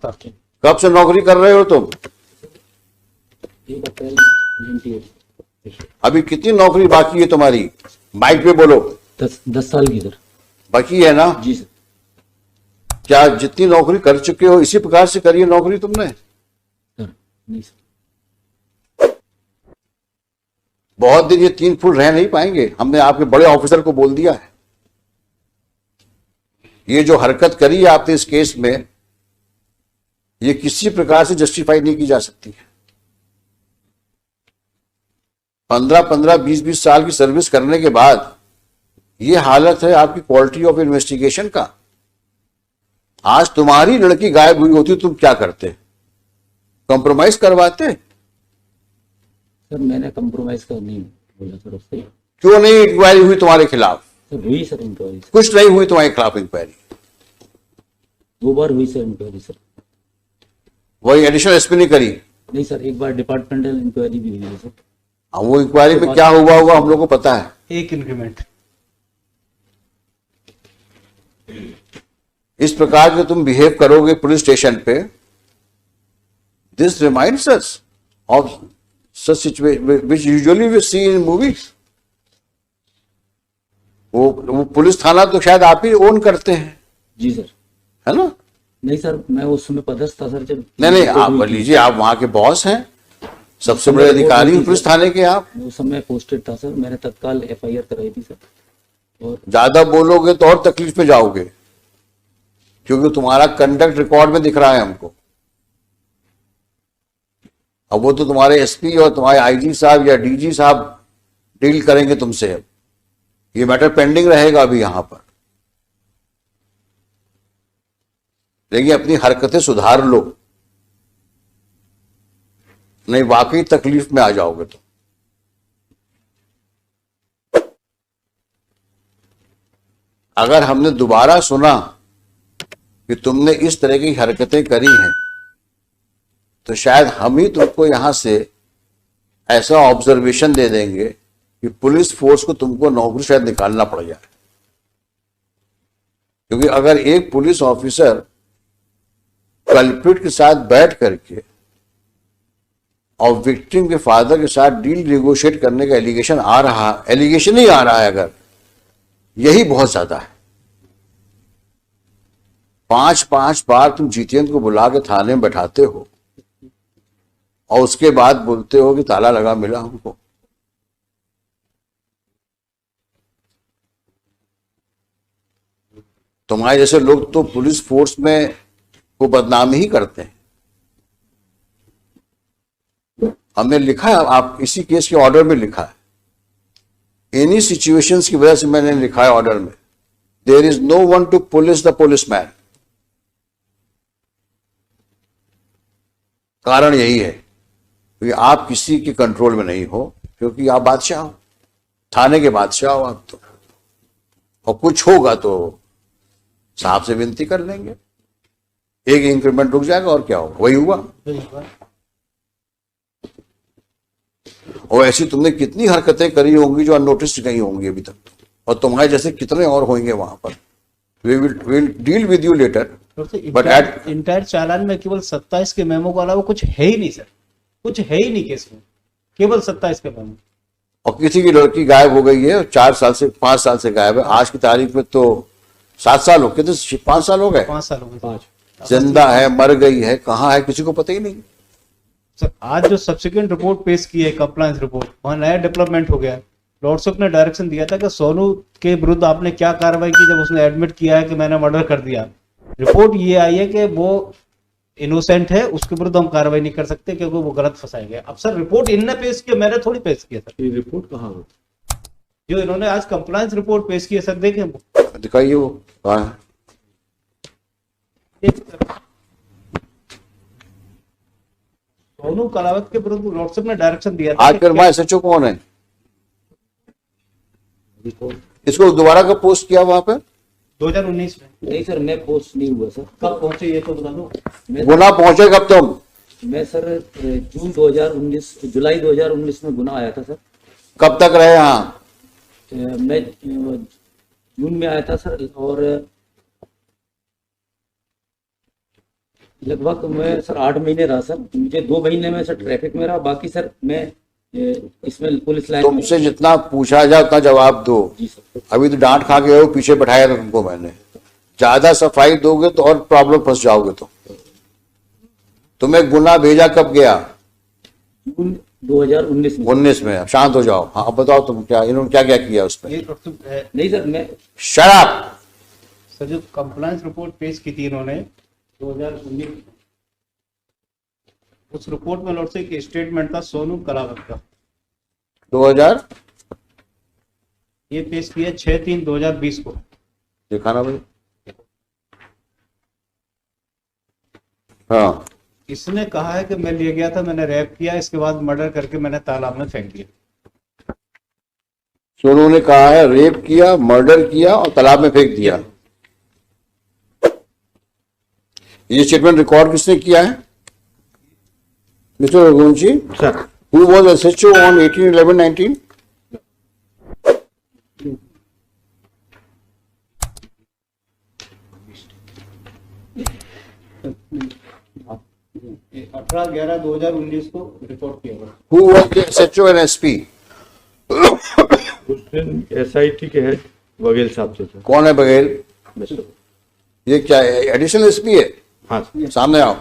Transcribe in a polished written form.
हफ्ते। कब से नौकरी कर रहे हो तुम? 1 अप्रैल 98। अभी कितनी नौकरी बाकी है तुम्हारी? माइक पे बोलो। 10 साल की सर। बाकी है ना? जी सर। क्या जितनी नौकरी कर चुके हो इसी प्रकार से करी है नौकरी तुमने? सर नहीं सर। बहुत दिन ये 3 फुट रह नहीं पाएंगे। हमने आपके बड़े ऑफिसर को बोल दिया है। ये जो हरकत करी है आपने इस केस में, ये किसी प्रकार से जस्टिफाई नहीं की जा सकती है। 15-15, 20-20 साल की सर्विस करने के बाद ये हालत है आपकी क्वालिटी ऑफ इन्वेस्टिगेशन का। आज तुम्हारी लड़की गायब हुई होती तुम क्या करते? कॉम्प्रोमाइज करवाते? सर मैंने कंप्रोमाइज कर नहीं बोला सर उससे। क्यों नहीं इंक्वायरी हुई तुम्हारे खिलाफ? सर हुई सर इंक्वायरी। कुछ नहीं हुई तुम्हारे खिलाफ इंक्वायरी? 2 बार हुई सर इंक्वायरी सर। वही एडिशनल एसपी ने करी? नहीं सर, एक बार डिपार्टमेंटल इंक्वायरी भी हुई है सर। वो इंक्वायरी में क्या हुआ होगा हम लोग को पता है। एक इंक्रीमेंट। इस प्रकार के तुम बिहेव करोगे पुलिस स्टेशन पे, this reminds us of such situation which usually we see in movies. वो पुलिस थाना तो शायद आप ही ओन करते हैं। जी सर। है ना? नहीं सर, मैं उस समय पदस्थ था सर जब। नहीं, आप बोल लीजिए, आप वहां के बॉस हैं, सबसे बड़े अधिकारी पुलिस थाने के आप। उस समय पोस्टेड था सर, मैंने तत्काल FIR कराई थी सर। और ज्यादा बोलोगे तो और तकलीफ में जाओगे, क्योंकि तुम्हारा कंडक्ट रिकॉर्ड में दिख रहा है हमको। अब वो तो तुम्हारे SP और तुम्हारे IG साहब या DG साहब डील करेंगे तुमसे। अब ये मैटर पेंडिंग रहेगा अभी यहां पर। लेकिन अपनी हरकतें सुधार लो, नहीं वाकई तकलीफ में आ जाओगे तुम। अगर हमने दोबारा सुना कि तुमने इस तरह की हरकतें करी हैं, तो शायद हम ही तुमको यहां से ऐसा ऑब्जर्वेशन दे देंगे कि पुलिस फोर्स को तुमको नौकरी शायद निकालना पड़ जाए। क्योंकि अगर एक पुलिस ऑफिसर कल्प्रिट के साथ बैठ करके और विक्टिम के फादर के साथ डील नेगोशिएट करने का एलिगेशन ही आ रहा है, अगर यही बहुत ज्यादा है। 5-5 बार तुम जितेंद्र को बुला के थाने में बैठाते हो और उसके बाद बोलते हो कि ताला लगा मिला हमको। तुम्हारे जैसे लोग तो पुलिस फोर्स में को बदनाम ही करते हैं। हमने लिखा है, आप इसी केस के ऑर्डर में लिखा है, एनी सिचुएशंस की वजह से मैंने लिखा है ऑर्डर में, there is no one to police the policeman. कारण यही है कि आप किसी के कंट्रोल में नहीं हो, क्योंकि आप बादशाह हो, थाने के बादशाह हो आप तो। और कुछ होगा तो साहब से विनती कर लेंगे, एक इंक्रीमेंट रुक जाएगा और क्या होगा। वही हुआ। और ऐसी तुमने कितनी हरकतें करी होंगी जो अननोटिस्ड नहीं होंगी अभी तक, और तुम्हारे जैसे कितने और होंगे वहां पर। We will deal with you later. But at entire challan में केवल 27 के मेमो के अलावा कुछ है ही नहीं सर, कुछ है ही नहीं केस में, केवल 27 के मेमो। और किसी की लड़की गायब हो गई है, 4 साल से 5 साल से गायब है, आज की तारीख में तो 7 साल हो गए, 5 साल हो गए। 5 साल हो गए। 5 जिंदा है, मर गई है, कहाँ है, किसी को पता ही नहीं। सर आज जो सब्सिक्वेंट रिपोर्ट पेश की है, कंप्लायंस रिपोर्ट, वहां नया डेवलपमेंट हो गया है। लॉर्डशिप ने डायरेक्शन दिया था कि सोनू के विरुद्ध आपने क्या कार्रवाई की जब उसने एडमिट किया है कि मैंने मर्डर कर दिया। रिपोर्ट ये आई है कि वो इनोसेंट है, उसके विरुद्ध हम कार्रवाई नहीं कर सकते क्योंकि वो गलत फंसाया गया। अब सर रिपोर्ट इनने पेश किया, मैंने थोड़ी पेश किया सर। ये रिपोर्ट कहाँ है? जो इन्होंने आज कंप्लायंस रिपोर्ट पेश की है सर, देखें दिखाइए वो कहाँ है। सोनू कलावत के विरुद्ध लॉर्डशिप ने डायरेक्शन दिया था। आज फिर मैं SHO कौन है? इसको दोबारा कब पोस्ट किया वहां पे? 2019 में। नहीं सर, मैं पोस्ट नहीं हुआ सर। कब पहुंचे ये तो बता दो। गुना पहुंचे कब तुम? मैं सर जुलाई 2019 में गुना आया था सर। कब तक रहे यहाँ? मैं जून में आया था सर, और लगभग मैं सर 8 महीने रहा सर। मुझे 2 महीने में सर ट्रैफिक में रहा, बाकी सर मैं इसमें पुलिस लाइन में। तुमसे जितना पूछा जाए उतना जवाब दो। जी सर। अभी तो डांट खा के हो, पीछे बैठाया था तुमको मैंने। ज्यादा सफाई दोगे तो और प्रॉब्लम फंस जाओगे। तो तुम्हें गुना भेजा कब गया? जून 2019 में। 19 में। अब शांत हो जाओ। हाँ अब बताओ तुम क्या, इन्होंने क्या क्या किया उस पर? नहीं सर, मैं शराब। सर जो कंप्लायंस रिपोर्ट पेश की थी इन्होंने 2019, उस रिपोर्ट में लॉर्ड से एक स्टेटमेंट था सोनू कलावत का, 2000 ये पेश किया 6/3/2020 को। दिखाना भाई। हाँ, इसने कहा है कि मैं ले गया था, मैंने रैप किया, इसके बाद मर्डर करके मैंने तालाब में फेंक दिया। सोनू ने कहा है रेप किया, मर्डर किया और तालाब में फेंक दिया। ये स्टेटमेंट रिकॉर्ड किसने किया है? Mister Raghuvanshi sir. Who was SHO on 18/11/19? 18/11/2019 को रिपोर्ट किया गया। Who was the SHO and SP? उस दिन SIT के हेड बघेल साहब थे सर। कौन है बघेल? बस। ये क्या एडिशनल एसपी है? हाँ सर। सामने आओ।